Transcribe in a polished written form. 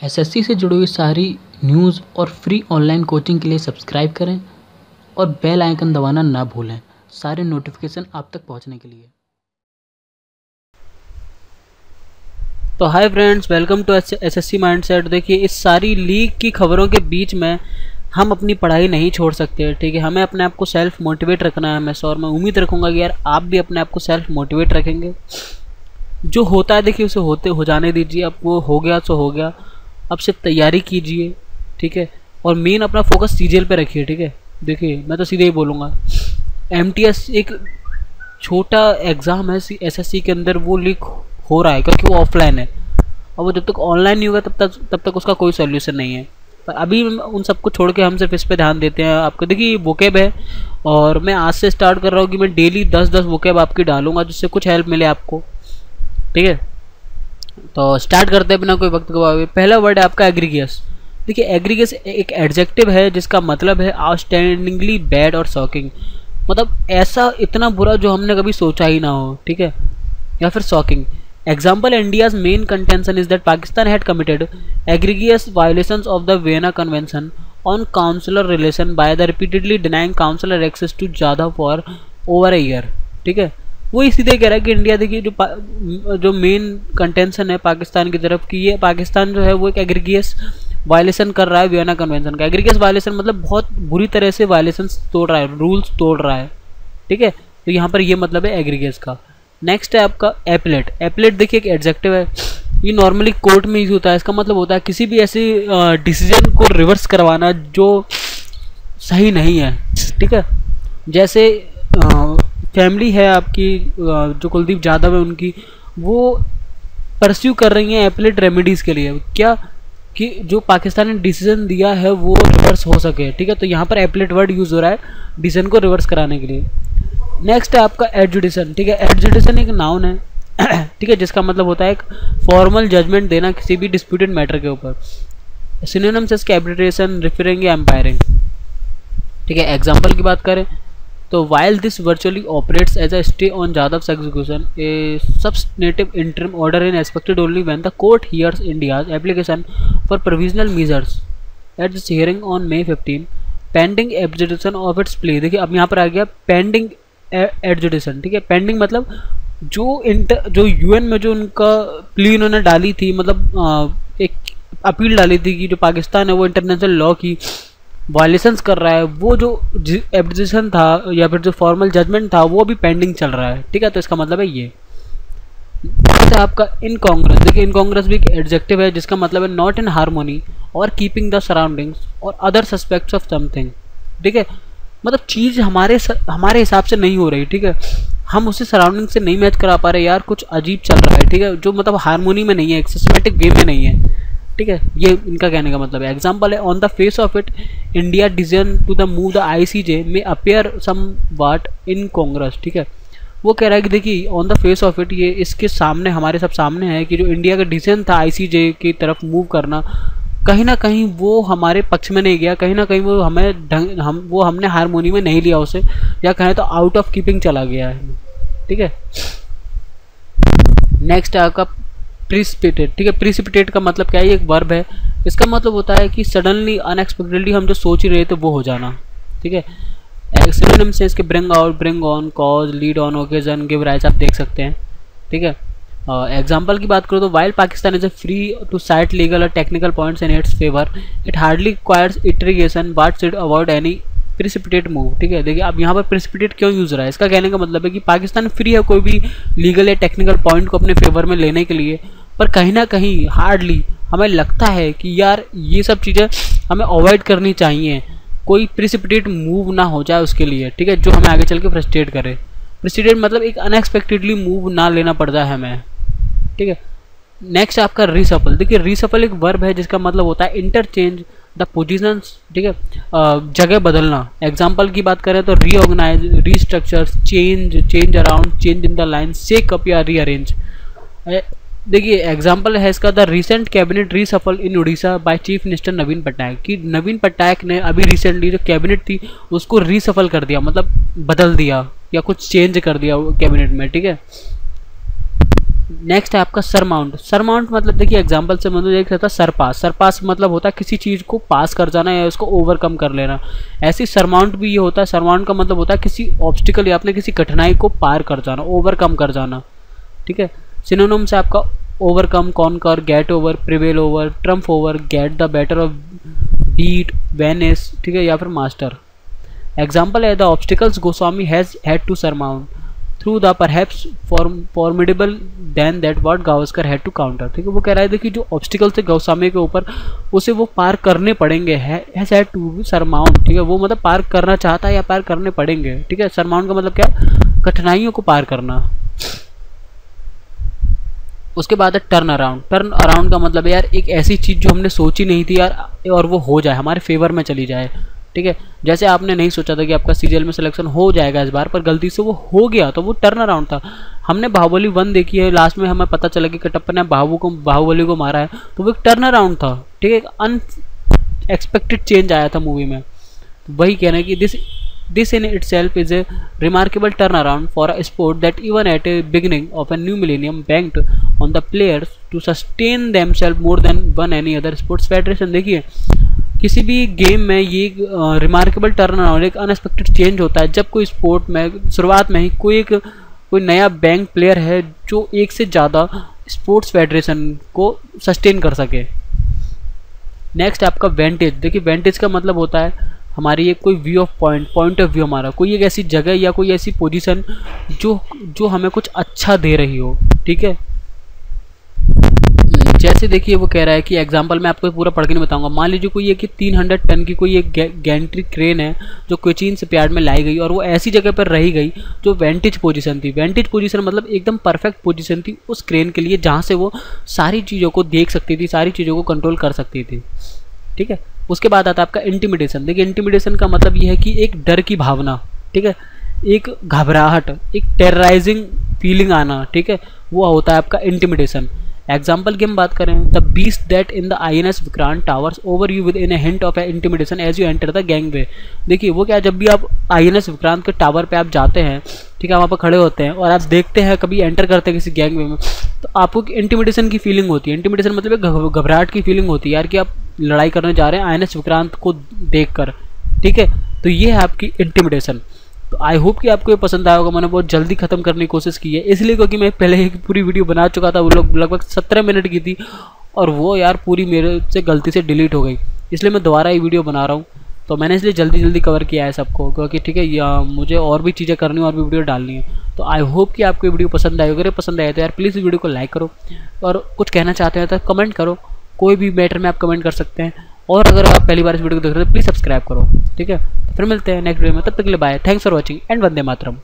SSC से जुड़ी हुई सारी न्यूज़ और फ्री ऑनलाइन कोचिंग के लिए सब्सक्राइब करें और बेल आइकन दबाना ना भूलें सारे नोटिफिकेशन आप तक पहुंचने के लिए। तो hi friends, welcome to SSC mindset. देखिए, इस सारी लीक की खबरों के बीच में हम अपनी पढ़ाई नहीं छोड़ सकते। ठीक है, हमें अपने आप को सेल्फ मोटिवेट रखना है हमेशा, और मैं उम्मीद रखूँगा कि यार आप भी अपने आप को सेल्फ मोटिवेट रखेंगे। जो होता है देखिए उसे हो जाने दीजिए। अब वो हो गया तो हो गया, अब सिर्फ तैयारी कीजिए। ठीक है, और मेन अपना फोकस सीजीएल पे रखिए। ठीक है, देखिए मैं तो सीधे ही बोलूँगा, एमटीएस एक छोटा एग्ज़ाम है एसएससी के अंदर, वो लीक हो रहा है क्योंकि वो ऑफलाइन है, और वो जब तक ऑनलाइन नहीं होगा तब तक उसका कोई सोल्यूशन नहीं है। पर अभी उन सबको छोड़ के हम सिर्फ इस पे ध्यान देते हैं। आपको देखिए वोकेब है, और मैं आज से स्टार्ट कर रहा हूँ कि मैं डेली 10-10 वोकेब आपकी डालूंगा जिससे कुछ हेल्प मिले आपको। ठीक है, तो स्टार्ट करते हैं बिना कोई वक्त गवाए। पहला वर्ड है आपका एग्रीगियस। देखिए, एग्रीगियस एक एडजेक्टिव है जिसका मतलब है आउटस्टैंडिंगली बैड और शॉकिंग, मतलब ऐसा इतना बुरा जो हमने कभी सोचा ही ना हो। ठीक है, या फिर shocking. Example, India's main contention is that Pakistan had committed egregious violations of the Vienna Convention on consular relation by the repeatedly denying consular access to Jadhav for over a year. ठीक है, वो सीधे कह रहा है कि India देखिए जो मेन कंटेंशन है पाकिस्तान की तरफ की, ये पाकिस्तान जो है वो एक एग्रीगियस वायलेशन कर रहा है वियना कन्वेंशन का। एग्रीगियस वायलेशन मतलब बहुत बुरी तरह से वायलेशन तोड़ रहा है, रूल्स तोड़ रहा है। ठीक है, तो यहाँ पर ये मतलब है एग्रीगियस का। नेक्स्ट है आपका एपलेट। एपलेट देखिए एक एडजेक्टिव है, ये नॉर्मली कोर्ट में यूज होता है। इसका मतलब होता है किसी भी ऐसी डिसीजन को रिवर्स करवाना जो सही नहीं है। ठीक है, जैसे फैमिली है आपकी, जो कुलदीप यादव है उनकी, वो परस्यू कर रही हैं एपलेट रेमेडीज़ के लिए, क्या कि जो पाकिस्तान ने डिसीजन दिया है वो रिवर्स हो सके। ठीक है, तो यहाँ पर एपलेट वर्ड यूज़ हो रहा है डिसीजन को रिवर्स कराने के लिए। नेक्स्ट है आपका एडजुडिशन। ठीक है, एडजुडिशन एक नाउन है ठीक है, जिसका मतलब होता है एक फॉर्मल जजमेंट देना किसी भी डिस्प्यूटेड मैटर के ऊपर। सिनोनिम्स इसके आर्बिट्रेशन, रिफरिंग या एम्पायरिंग। ठीक है, एग्जांपल की बात करें तो while this virtually operates as a stay on Jadhav's execution, a substantive interim order is expected only when the court hears India's application for provisional measures at this hearing on May 15 pending adjudication of its plea. देखिए अब यहाँ पर आ गया pending एडजुडिशन। ठीक है, pending मतलब जो UN में जो उनका प्ली उन्होंने डाली थी, मतलब एक अपील डाली थी कि जो पाकिस्तान है वो इंटरनेशनल लॉ की वायलेशंस कर रहा है, वो जो एब्जुडिशन था या फिर जो फॉर्मल जजमेंट था वो अभी पेंडिंग चल रहा है। ठीक है, तो इसका मतलब है ये आपका इनकॉन्ग्रेस। देखिए, इनकॉन्ग्रेस भी एक एडजेक्टिव है जिसका मतलब है नॉट इन हार्मोनी और कीपिंग द सराउंडिंग्स और अदर सस्पेक्ट्स ऑफ समथिंग। ठीक है, मतलब चीज़ हमारे हिसाब से नहीं हो रही। ठीक है, हम उसे सराउंडिंग से नहीं मैच करा पा रहे, यार कुछ अजीब चल रहा है। ठीक है, जो मतलब हारमोनी में नहीं है, एक सिस्टमेटिक वे में नहीं है। ठीक है, ये इनका कहने का मतलब है। एग्जांपल है, on the face of it India decision to the move the ICJ में appear somewhat incongruous. ठीक है, वो कह रहा है कि देखिए on the face of it, ये इसके सामने हमारे सब सामने है कि जो इंडिया का डिसीजन था आईसीजे की तरफ मूव करना, कहीं ना कहीं वो हमारे पक्ष में नहीं गया, कहीं ना कहीं वो हमने हारमोनी में नहीं लिया उसे, या कहें तो आउट ऑफ कीपिंग चला गया है। ठीक है, नेक्स्ट है आपका प्रिसिपिटेट। ठीक है, प्रिसिपिटेट का मतलब क्या है, ये एक वर्ब है। इसका मतलब होता है कि सडनली अनएक्सपेक्टेडली हम जो सोच ही रहे थे वो हो जाना। ठीक है, सिनोनिम से इसके bring out, bring on, cause, lead on, occasion, give rise आप देख सकते हैं। ठीक है, एग्जाम्पल की बात करो तो while Pakistan is free to cite legal और technical points in its favour, it hardly requires litigation but should avoid any precipitate move. ठीक है, देखिए अब यहाँ पर प्रिसिपिटेट क्यों यूज रहा है, इसका कहने का मतलब है कि पाकिस्तान फ्री है कोई भी लीगल या टेक्निकल पॉइंट को अपने फेवर में लेने के लिए, पर कहीं ना कहीं हार्डली हमें लगता है कि यार ये सब चीज़ें हमें अवॉइड करनी चाहिए, कोई प्रिसिपिटेट मूव ना हो जाए उसके लिए। ठीक है, जो हमें आगे चल के फ्रस्ट्रेट करे। प्रिसिपिटेट मतलब एक अनएक्सपेक्टेडली मूव ना लेना पड़ जाए हमें। ठीक है, नेक्स्ट आपका रीसफल। देखिए, रीसफल एक वर्ब है जिसका मतलब होता है इंटरचेंज द पोजीशंस। ठीक है, जगह बदलना। एग्जांपल की बात करें तो reorganise, restructure, change around, change in the line, shake up या रीअरेंज। देखिए एग्जांपल है इसका, the recent cabinet reshuffle in Orissa by chief minister Naveen Patnaik. कि नवीन पटनायक ने अभी रिसेंटली जो कैबिनेट थी उसको रीसफल कर दिया, मतलब बदल दिया या कुछ चेंज कर दिया कैबिनेट में। ठीक है, नेक्स्ट है आपका सरमाउंट। सरमाउंट मतलब देखिए एग्जांपल से मतलब एक रहता है सरपास। सरपास मतलब होता है किसी चीज़ को पास कर जाना या उसको ओवरकम कर लेना। ऐसे सरमाउंट भी ये होता है। सरमाउंट का मतलब होता है किसी ऑब्स्टिकल या अपने किसी कठिनाई को पार कर जाना, ओवरकम कर जाना। ठीक है। सिनोनिम से आपका overcome, conquer, get over, prevail over, trump over, get the better of, beat, vanquish, ठीक है, या फिर मास्टर। एग्जाम्पल है the obstacles Goswami has had to surmount through the perhaps formidable than that what Gavaskar had to counter. ठीक है, वो कह रहा है देखिए जो ऑब्स्टिकल थे गोस्वामी के ऊपर उसे वो पार करने पड़ेंगे, हैज हैड टू सरमाउंट। ठीक है, वो मतलब पार करना चाहता है या पार करने पड़ेंगे। ठीक है, सरमाउंट का मतलब क्या, कठिनाइयों को पार करना। उसके बाद है टर्न अराउंड। टर्न अराउंड का मतलब है यार एक ऐसी चीज़ जो हमने सोची नहीं थी यार और वो हो जाए, हमारे फेवर में चली जाए। ठीक है, जैसे आपने नहीं सोचा था कि आपका सीरियल में सिलेक्शन हो जाएगा इस बार, पर गलती से वो हो गया तो वो टर्न अराउंड था। हमने बाहुबली 1 देखी है, लास्ट में हमें पता चला कि कटप्पा ने बाहुबली को मारा है, तो वो एक टर्न अराउंड था। ठीक है, एक अनएक्सपेक्टेड चेंज आया था मूवी में। तो वही कहना है कि This in itself is a remarkable turnaround for a sport that even at a beginning of a new millennium banked on the players to sustain themselves more than one any other sports federation। देखिए किसी भी game में ये remarkable turn around, एक unexpected change होता है जब कोई स्पोर्ट में शुरुआत में ही कोई नया बैंक प्लेयर है जो एक से ज़्यादा स्पोर्ट्स फेडरेशन को सस्टेन कर सके। नेक्स्ट आपका वेंटेज। देखिए वेंटेज का मतलब होता है हमारी एक कोई view of point of view, हमारा कोई एक ऐसी जगह या कोई ऐसी पोजीशन जो हमें कुछ अच्छा दे रही हो। ठीक है, जैसे देखिए वो कह रहा है कि एग्जांपल मैं आपको पूरा पढ़ के नहीं बताऊंगा। मान लीजिए कोई एक 300 टन की कोई एक गैंट्री क्रेन है जो कोचीन शिपयार्ड में लाई गई और वो ऐसी जगह पर रही गई जो वेंटेज पोजीशन थी। वेंटेज पोजीशन मतलब एकदम परफेक्ट पोजीशन थी उस क्रेन के लिए जहाँ से वो सारी चीज़ों को देख सकती थी, सारी चीज़ों को कंट्रोल कर सकती थी। ठीक है, उसके बाद आता है आपका इंटिमिडेशन। देखिए इंटिमिडेशन का मतलब ये है कि एक डर की भावना, ठीक है, एक घबराहट, एक टेरराइजिंग फीलिंग आना। ठीक है, वो होता है आपका इंटिमिडेशन। एग्जाम्पल की हम बात करें, the beast that in the INS Vikrant towers over you within a hint of a intimidation as you enter the gangway. देखिए वो क्या, जब भी आप INS विक्रांत के टावर पे आप जाते हैं, ठीक है, वहाँ पर खड़े होते हैं और आप देखते हैं कभी एंटर करते हैं किसी गैंगवे में, तो आपको इंटिमिडेशन की फीलिंग होती है। इंटिमिडेशन मतलब एक घबराहट की फीलिंग होती है यार कि आप लड़ाई करने जा रहे हैं INS विक्रांत को देख कर। ठीक है, तो ये है आपकी इंटिमिडेशन। तो आई होप कि आपको ये पसंद आया होगा। मैंने बहुत जल्दी खत्म करने की कोशिश की है इसलिए क्योंकि मैं पहले एक पूरी वीडियो बना चुका था, वो लोग लगभग 17 मिनट की थी और वो यार पूरी मेरे से गलती से डिलीट हो गई, इसलिए मैं दोबारा ये वीडियो बना रहा हूँ। तो मैंने इसलिए जल्दी कवर किया है सबको, क्योंकि ठीक है मुझे और भी चीज़ें करनी है और भी वीडियो डालनी है। तो आई होप कि आपको ये वीडियो पसंद आई। अगर पसंद आए तो यार प्लीज़ इस वीडियो को लाइक करो और कुछ कहना चाहते हैं तो कमेंट करो, कोई भी मैटर में आप कमेंट कर सकते हैं। और अगर आप पहली बार इस वीडियो को देख रहे हो तो प्लीज़ सब्सक्राइब करो। ठीक है, फिर मिलते हैं नेक्स्ट वीडियो में, तब तक के लिए bye, thanks for watching and Vande Mataram.